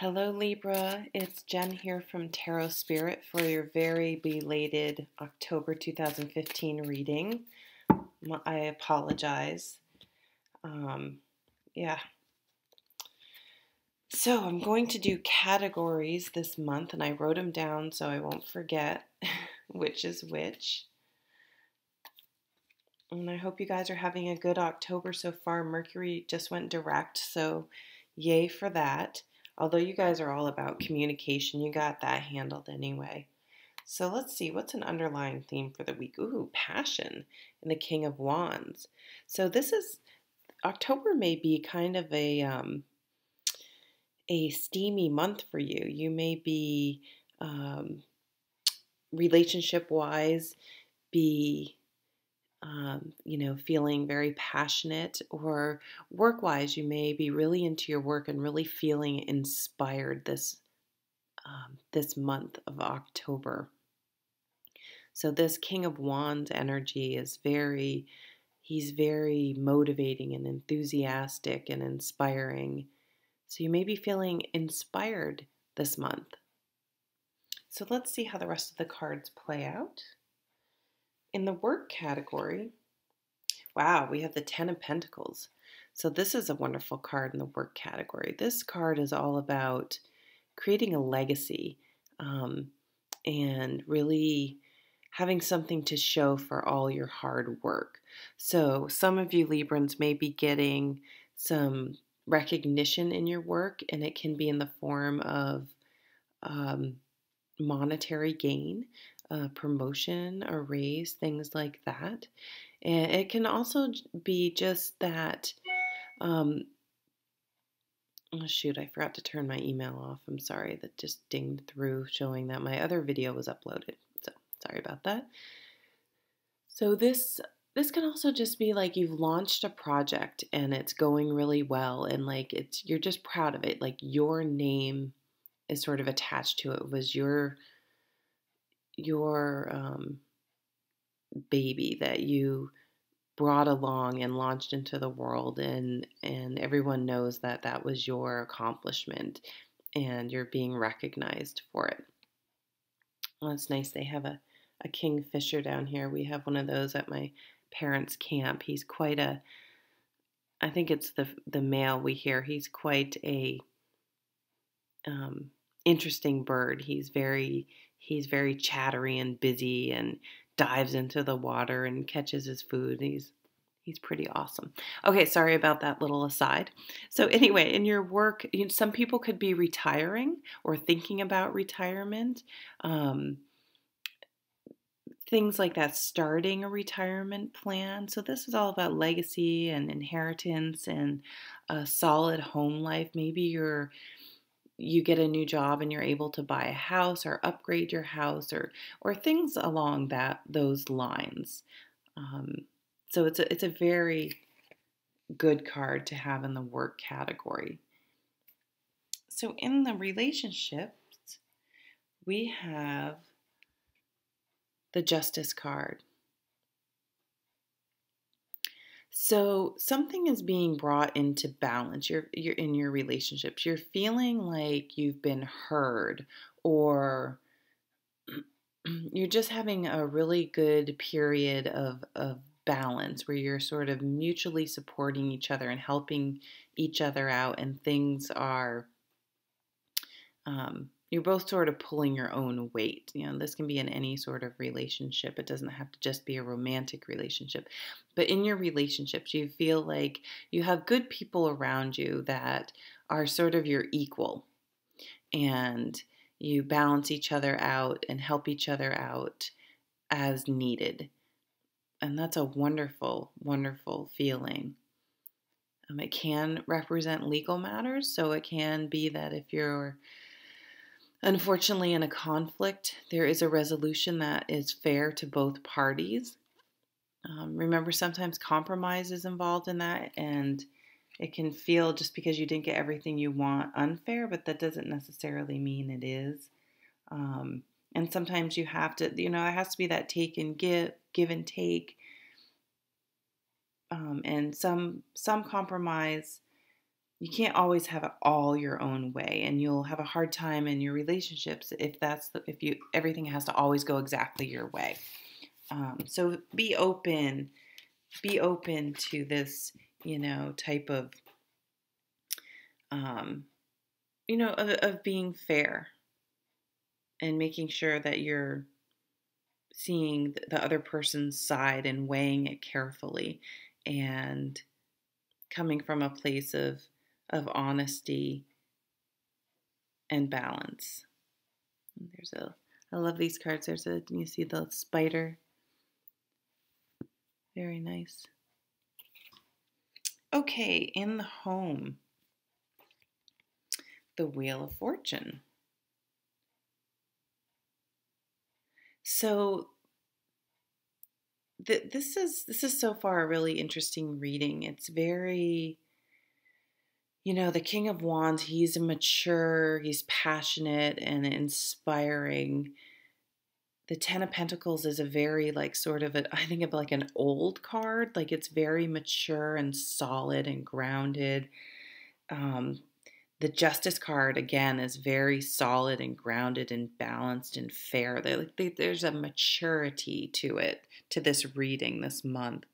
Hello Libra, it's Jen here from Tarot Spirit for your very belated October 2015 reading. I apologize. Um, yeah. So I'm going to do categories this month and I wrote them down so I won't forget which is which. And I hope you guys are having a good October so far. Mercury just went direct, so yay for that. Although you guys are all about communication, you got that handled anyway. So let's see, what's an underlying theme for the week? Ooh, passion and the King of Wands. So this is, October may be kind of a steamy month for you. You may be, relationship-wise, be feeling very passionate, or work-wise, you may be really into your work and really feeling inspired this month of October. So this King of Wands energy is he's very motivating and enthusiastic and inspiring. So you may be feeling inspired this month. So let's see how the rest of the cards play out. In the work category, wow, we have the Ten of Pentacles. So this is a wonderful card in the work category. This card is all about creating a legacy and really having something to show for all your hard work. So some of you Librans may be getting some recognition in your work, and it can be in the form of monetary gain, promotion, a raise, things like that. And it can also be just that, oh shoot, I forgot to turn my email off. I'm sorry, that just dinged through showing that my other video was uploaded. So sorry about that. So this can also just be like you've launched a project and it's going really well, and like you're just proud of it. Like your name is sort of attached to it. It was your baby that you brought along and launched into the world, and everyone knows that that was your accomplishment and you're being recognized for it. Well, it's nice they have a kingfisher down here. We have one of those at my parents' camp. He's quite I think it's the male we hear. He's quite a interesting bird. He's very chattery and busy and dives into the water and catches his food. He's pretty awesome. Okay, sorry about that little aside. So anyway, in your work, some people could be retiring or thinking about retirement. Things like that, starting a retirement plan. So this is all about legacy and inheritance and a solid home life. Maybe you get a new job and you're able to buy a house or upgrade your house, or things along those lines. So it's a very good card to have in the work category. So in the relationships, we have the Justice card. So something is being brought into balance. You're in your relationships. You're feeling like you've been heard, or you're just having a really good period of balance where you're sort of mutually supporting each other and helping each other out, and things are you're both sort of pulling your own weight. This can be in any sort of relationship. It doesn't have to just be a romantic relationship. But in your relationships, you feel like you have good people around you that are sort of your equal, and you balance each other out and help each other out as needed. And that's a wonderful, wonderful feeling. It can represent legal matters, so it can be that if you're unfortunately in a conflict, there is a resolution that is fair to both parties. Remember, sometimes compromise is involved in that, and it can feel, just because you didn't get everything you want, unfair, but that doesn't necessarily mean it is. And sometimes you have to, it has to be that take and give and take. And some compromise you can't always have it all your own way, and you'll have a hard time in your relationships if you everything has to always go exactly your way. So be open to this, type of, um, of being fair and making sure that you're seeing the other person's side and weighing it carefully and coming from a place of honesty and balance. I love these cards. You see the spider. Very nice. Okay, in the home, the Wheel of Fortune. So this is so far a really interesting reading. It's very, the King of Wands, he's mature, he's passionate and inspiring. The Ten of Pentacles is a very like sort of I think of like an old card, like it's very mature and solid and grounded. The Justice card again is very solid and grounded and balanced and fair. There's a maturity to it, to this reading this month.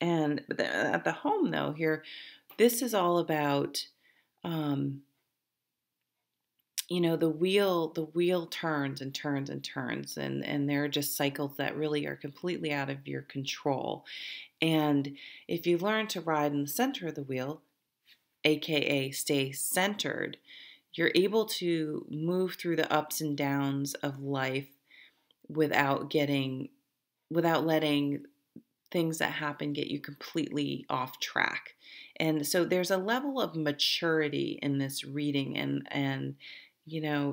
And at the home though, here, this is all about, the wheel turns and turns and turns, and there are just cycles that really are completely out of your control. And if you learn to ride in the center of the wheel, aka stay centered, you're able to move through the ups and downs of life without letting things that happen get you completely off track. And so there's a level of maturity in this reading, and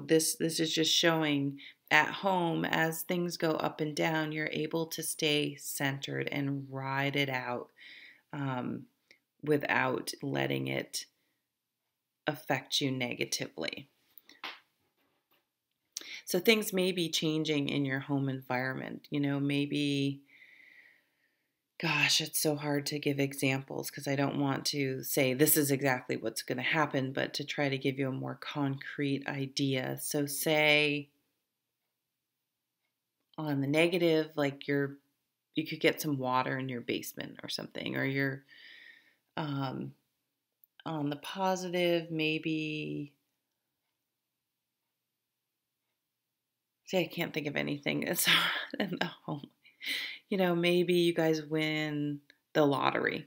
this is just showing at home as things go up and down, you're able to stay centered and ride it out, without letting it affect you negatively. So things may be changing in your home environment. Maybe, gosh, it's so hard to give examples because I don't want to say this is exactly what's going to happen, but to try to give you a more concrete idea. So say on the negative, like you could get some water in your basement or something, or you're, on the positive, maybe, see, I can't think of anything. It's in the home. Maybe you guys win the lottery.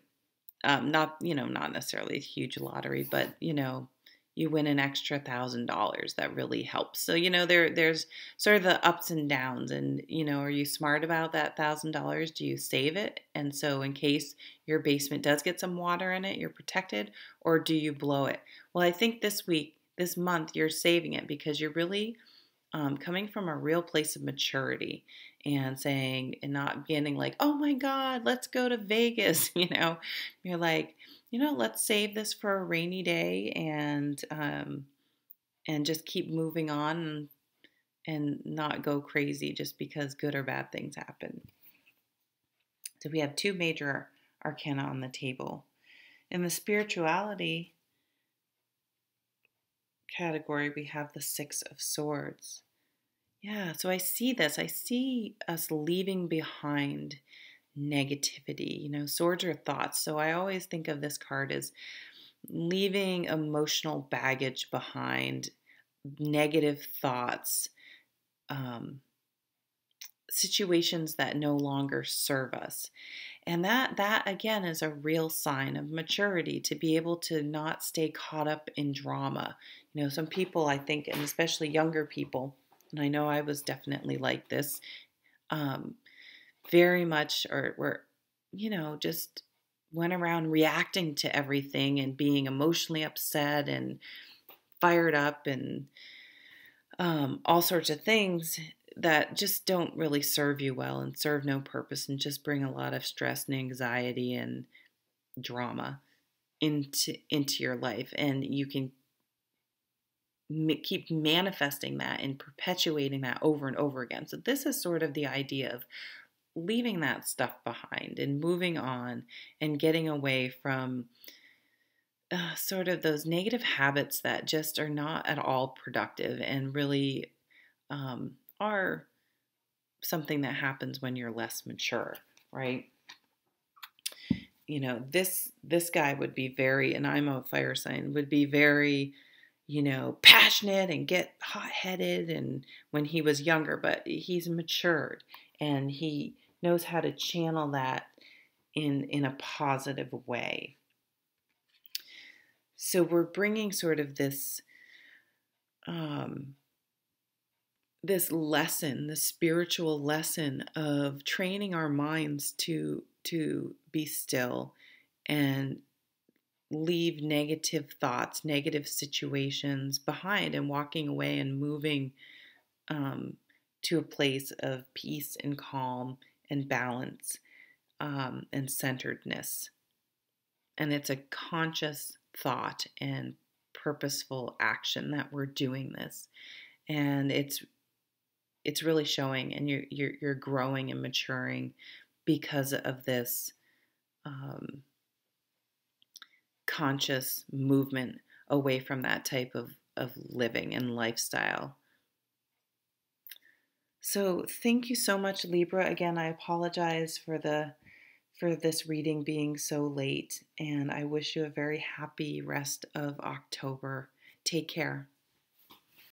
Not necessarily a huge lottery, but you win an extra $1,000 that really helps. So there's sort of the ups and downs, and are you smart about that $1,000? Do you save it, and so in case your basement does get some water in it, you're protected, or do you blow it? Well, I think this month, you're saving it because you're really, coming from a real place of maturity and saying, and not getting like, oh my God, let's go to Vegas. You're like, let's save this for a rainy day, and just keep moving on, and not go crazy just because good or bad things happen. So we have two major arcana on the table. In the spirituality category, we have the Six of Swords. Yeah, so I see this. I see us leaving behind negativity. Swords are thoughts. So I always think of this card as leaving emotional baggage behind, negative thoughts, situations that no longer serve us. And that again is a real sign of maturity, to be able to not stay caught up in drama. Some people, I think, and especially younger people, and I know I was definitely like this, very much, or were, just went around reacting to everything and being emotionally upset and fired up and, all sorts of things that just don't really serve you well and serve no purpose, and just bring a lot of stress and anxiety and drama into your life. And you can keep manifesting that and perpetuating that over and over again. So this is sort of the idea of leaving that stuff behind and moving on and getting away from sort of those negative habits that just are not at all productive and really are something that happens when you're less mature, right? This guy would be very, and I'm a fire sign, would be very, passionate and get hot-headed and when he was younger, but he's matured and he knows how to channel that in a positive way. So we're bringing sort of this lesson, this spiritual lesson of training our minds to be still and leave negative thoughts, negative situations behind, and walking away and moving to a place of peace and calm and balance and centeredness. And it's a conscious thought and purposeful action that we're doing this, and it's really showing, and you're growing and maturing because of this conscious movement away from that type of living and lifestyle. So thank you so much, Libra. Again, I apologize for this reading being so late, and I wish you a very happy rest of October. Take care.